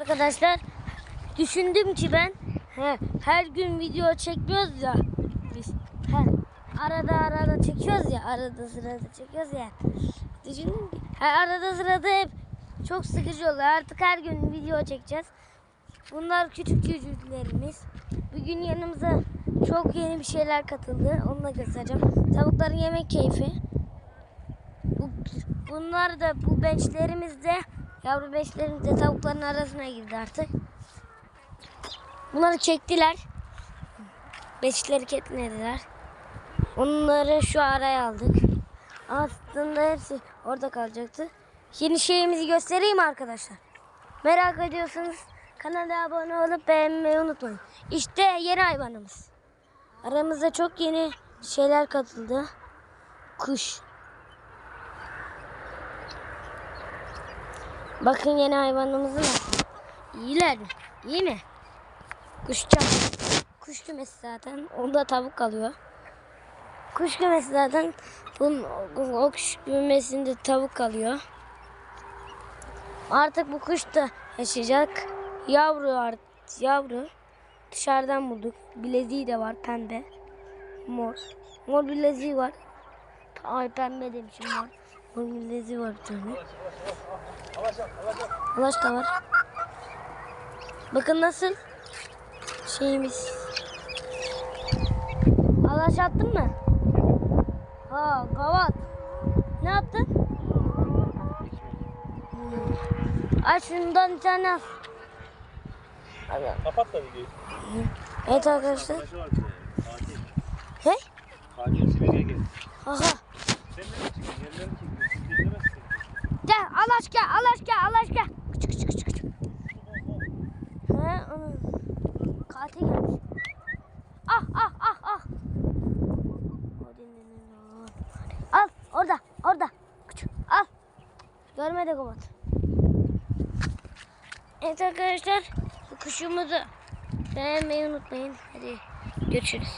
Arkadaşlar düşündüm ki ben her gün video çekmiyoruz ya biz. Arada çekiyoruz ya, arada sırada çekiyoruz ya. Düşündüm ki arada sırada hep çok sıkıcı oluyor. Artık her gün video çekeceğiz. Bunlar küçük çocuklarımız. Bugün yanımıza çok yeni bir şeyler katıldı. Onu da göstereceğim. Tavukların yemek keyfi. Bunlar da bu bençlerimiz de, yavru bençlerimiz de tavukların arasına girdi artık. Bunları çektiler. Bençleri ketlediler. Onları şu araya aldık. Aslında hepsi orada kalacaktı. Yeni şeyimizi göstereyim arkadaşlar. Merak ediyorsanız kanala abone olup beğenmeyi unutmayın. İşte yeni hayvanımız. Aramıza çok yeni şeyler katıldı. Kuş. Bakın yeni hayvanımızın var. İyiler mi? İyi mi? Kuşçak. Kuş kümesi zaten. Onda tavuk kalıyor. Kuş kümesi zaten. O kuş kümesinde tavuk kalıyor. Artık bu kuş da yaşayacak. Yavru. Dışarıdan bulduk. Bileziği de var pembe. Mor. Mor bileziği var. Ay pembe demişim mor. Mor bileziği var bir tane. Alaş da var. Bakın nasıl şeyimiz. Alaş attın mı? Ha kavat. Ne yaptın? Ay şundan bir tane al. Kapat da videoyu. Evet arkadaşlar. He? Katil Sibirya gel. Aha. Sen nereye çıkıyorsun? Yerleri çekiyorsun. Siz dinlemezsin. Gel Alaş gel. Küçük. He onu. Katil gelmiş. Ah. Al orada. Küçük al. Görmedi komat. Evet arkadaşlar, bu kuşumuzu beğenmeyi unutmayın. Hadi görüşürüz.